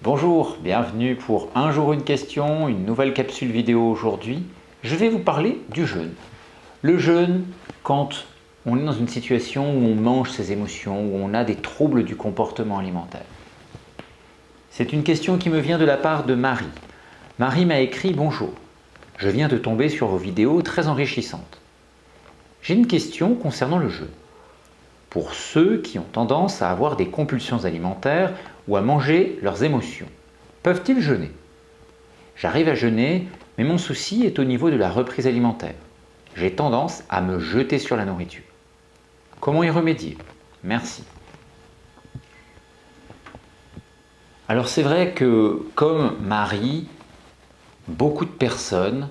Bonjour, bienvenue pour Un jour une question, une nouvelle capsule vidéo aujourd'hui. Je vais vous parler du jeûne. Le jeûne, quand on est dans une situation où on mange ses émotions, où on a des troubles du comportement alimentaire. C'est une question qui me vient de la part de Marie. Marie m'a écrit « Bonjour, je viens de tomber sur vos vidéos très enrichissantes. J'ai une question concernant le jeûne. Pour ceux qui ont tendance à avoir des compulsions alimentaires ou à manger leurs émotions, peuvent-ils jeûner? J'arrive à jeûner, mais mon souci est au niveau de la reprise alimentaire. J'ai tendance à me jeter sur la nourriture. Comment y remédier? Merci. Alors c'est vrai que, comme Marie, beaucoup de personnes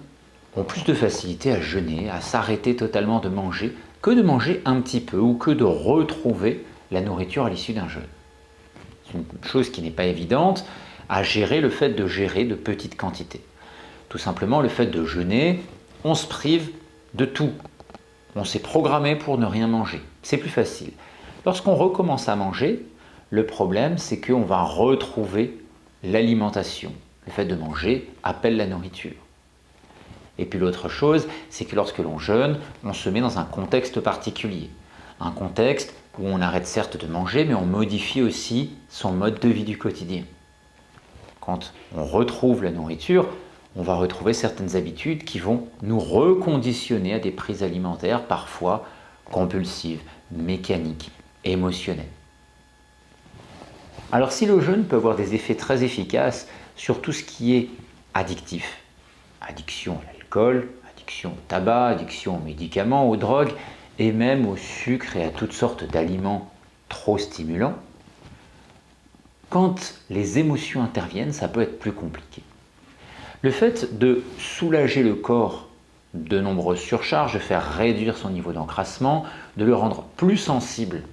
ont plus de facilité à jeûner, à s'arrêter totalement de manger, que de manger un petit peu ou que de retrouver la nourriture à l'issue d'un jeûne. C'est une chose qui n'est pas évidente à gérer, le fait de gérer de petites quantités. Tout simplement, le fait de jeûner, on se prive de tout. On s'est programmé pour ne rien manger. C'est plus facile. Lorsqu'on recommence à manger, le problème, c'est qu'on va retrouver l'alimentation. Le fait de manger appelle la nourriture. Et puis l'autre chose, c'est que lorsque l'on jeûne, on se met dans un contexte particulier. Un contexte où on arrête certes de manger, mais on modifie aussi son mode de vie du quotidien. Quand on retrouve la nourriture, on va retrouver certaines habitudes qui vont nous reconditionner à des prises alimentaires, parfois compulsives, mécaniques, émotionnelles. Alors si le jeûne peut avoir des effets très efficaces sur tout ce qui est addictif, addiction à l'alcool, addiction au tabac, addiction aux médicaments, aux drogues et même au sucre et à toutes sortes d'aliments trop stimulants. Quand les émotions interviennent, ça peut être plus compliqué. Le fait de soulager le corps de nombreuses surcharges, de faire réduire son niveau d'encrassement, de le rendre plus sensible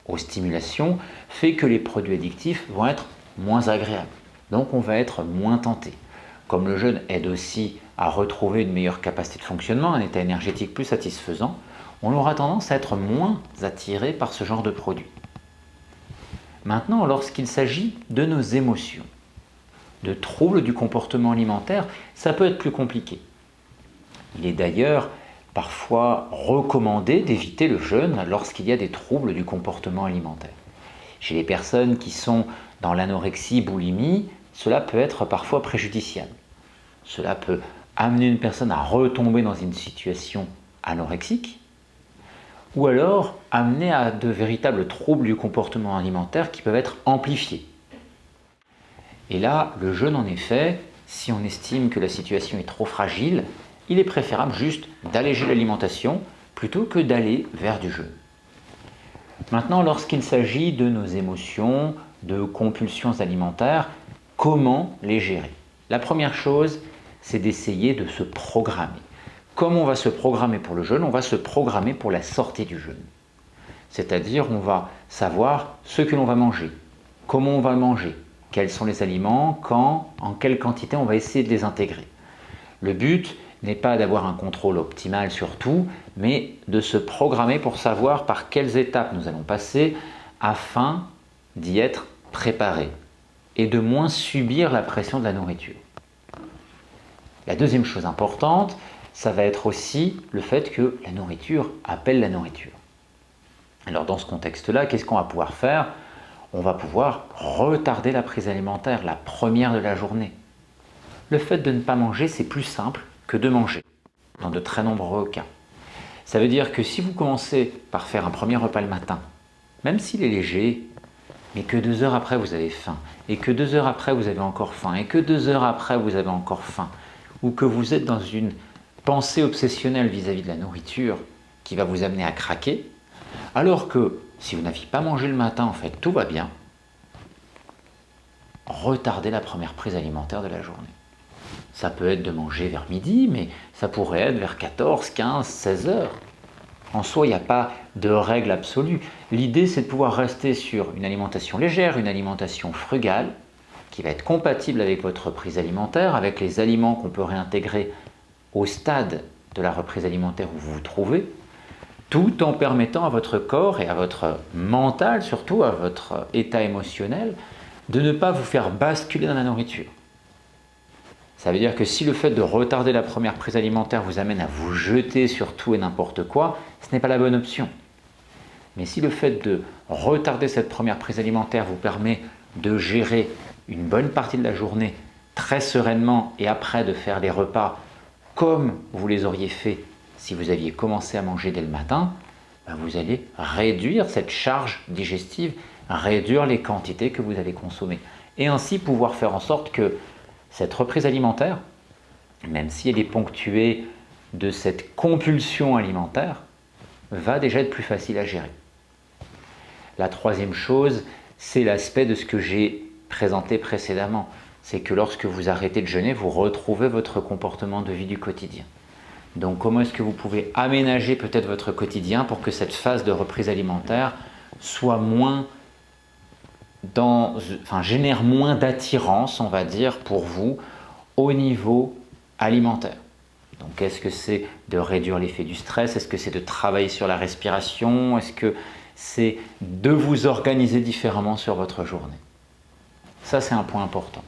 aux stimulations, fait que les produits addictifs vont être moins agréables. Donc on va être moins tenté. Comme le jeûne aide aussi à retrouver une meilleure capacité de fonctionnement, un état énergétique plus satisfaisant, on aura tendance à être moins attiré par ce genre de produit. Maintenant, lorsqu'il s'agit de nos émotions, de troubles du comportement alimentaire, ça peut être plus compliqué. Il est d'ailleurs parfois recommandé d'éviter le jeûne lorsqu'il y a des troubles du comportement alimentaire. Chez les personnes qui sont dans l'anorexie, boulimie, cela peut être parfois préjudiciable. Cela peut amener une personne à retomber dans une situation anorexique ou alors amener à de véritables troubles du comportement alimentaire qui peuvent être amplifiés. Et là, le jeûne en effet, si on estime que la situation est trop fragile, il est préférable juste d'alléger l'alimentation plutôt que d'aller vers du jeûne. Maintenant, lorsqu'il s'agit de nos émotions, de compulsions alimentaires, comment les gérer? La première chose, c'est d'essayer de se programmer. Comment on va se programmer pour le jeûne? On va se programmer pour la sortie du jeûne. C'est-à-dire, on va savoir ce que l'on va manger, comment on va le manger, quels sont les aliments, quand, en quelle quantité on va essayer de les intégrer. Le but n'est pas d'avoir un contrôle optimal sur tout, mais de se programmer pour savoir par quelles étapes nous allons passer afin d'y être préparé et de moins subir la pression de la nourriture. La deuxième chose importante, ça va être aussi le fait que la nourriture appelle la nourriture. Alors dans ce contexte-là, qu'est-ce qu'on va pouvoir faire? On va pouvoir retarder la prise alimentaire, la première de la journée. Le fait de ne pas manger, c'est plus simple que de manger, dans de très nombreux cas. Ça veut dire que si vous commencez par faire un premier repas le matin, même s'il est léger, mais que 2 heures après vous avez faim, et que 2 heures après vous avez encore faim, et que 2 heures après vous avez encore faim, ou que vous êtes dans une pensée obsessionnelle vis-à-vis de la nourriture qui va vous amener à craquer, alors que si vous n'aviez pas mangé le matin, en fait, tout va bien, retardez la première prise alimentaire de la journée. Ça peut être de manger vers midi, mais ça pourrait être vers 14, 15, 16 heures. En soi, il n'y a pas de règle absolue. L'idée, c'est de pouvoir rester sur une alimentation légère, une alimentation frugale, qui va être compatible avec votre prise alimentaire, avec les aliments qu'on peut réintégrer au stade de la reprise alimentaire où vous vous trouvez, tout en permettant à votre corps et à votre mental, surtout à votre état émotionnel, de ne pas vous faire basculer dans la nourriture. Ça veut dire que si le fait de retarder la première prise alimentaire vous amène à vous jeter sur tout et n'importe quoi, ce n'est pas la bonne option. Mais si le fait de retarder cette première prise alimentaire vous permet de gérer une bonne partie de la journée très sereinement et après de faire les repas comme vous les auriez fait si vous aviez commencé à manger dès le matin, vous allez réduire cette charge digestive, réduire les quantités que vous allez consommer. Et ainsi pouvoir faire en sorte que cette reprise alimentaire, même si elle est ponctuée de cette compulsion alimentaire, va déjà être plus facile à gérer. La troisième chose, c'est l'aspect de ce que j'ai présenté précédemment. C'est que lorsque vous arrêtez de jeûner, vous retrouvez votre comportement de vie du quotidien. Donc comment est-ce que vous pouvez aménager peut-être votre quotidien pour que cette phase de reprise alimentaire génère moins d'attirance, on va dire, pour vous au niveau alimentaire. Donc est-ce que c'est de réduire l'effet du stress? Est-ce que c'est de travailler sur la respiration? Est-ce que c'est de vous organiser différemment sur votre journée? Ça, c'est un point important.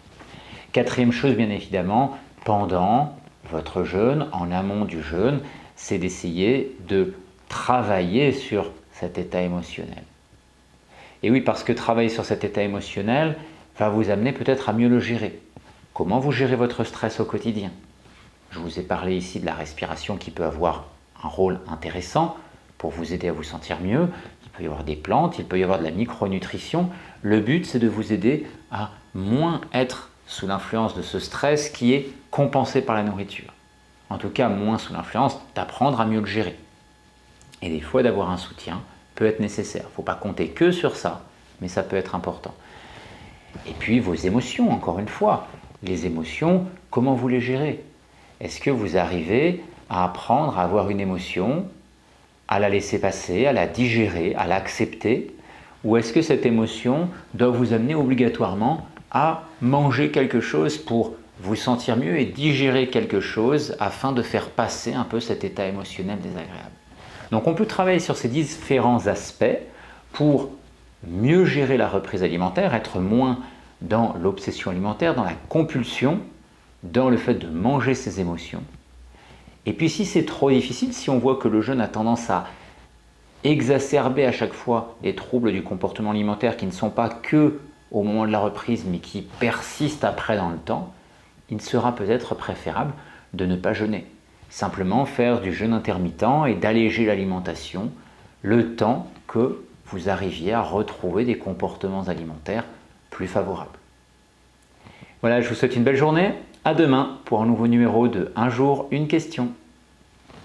Quatrième chose, bien évidemment, pendant votre jeûne, en amont du jeûne, c'est d'essayer de travailler sur cet état émotionnel. Et oui, parce que travailler sur cet état émotionnel va vous amener peut-être à mieux le gérer. Comment vous gérez votre stress au quotidien? Je vous ai parlé ici de la respiration qui peut avoir un rôle intéressant pour vous aider à vous sentir mieux. Il peut y avoir des plantes, il peut y avoir de la micronutrition. Le but, c'est de vous aider à moins être sous l'influence de ce stress qui est compensé par la nourriture. En tout cas, moins sous l'influence d'apprendre à mieux le gérer. Et des fois, d'avoir un soutien peut être nécessaire. Il ne faut pas compter que sur ça, mais ça peut être important. Et puis, vos émotions, encore une fois. Les émotions, comment vous les gérez? Est-ce que vous arrivez à apprendre à avoir une émotion, à la laisser passer, à la digérer, à l'accepter? Ou est-ce que cette émotion doit vous amener obligatoirement à manger quelque chose pour vous sentir mieux et digérer quelque chose afin de faire passer un peu cet état émotionnel désagréable? Donc on peut travailler sur ces différents aspects pour mieux gérer la reprise alimentaire, être moins dans l'obsession alimentaire, dans la compulsion, dans le fait de manger ses émotions. Et puis si c'est trop difficile, si on voit que le jeûne a tendance à exacerber à chaque fois les troubles du comportement alimentaire qui ne sont pas que au moment de la reprise, mais qui persistent après dans le temps, il sera peut-être préférable de ne pas jeûner. Simplement faire du jeûne intermittent et d'alléger l'alimentation le temps que vous arriviez à retrouver des comportements alimentaires plus favorables. Voilà, je vous souhaite une belle journée. À demain pour un nouveau numéro de Un jour, une question.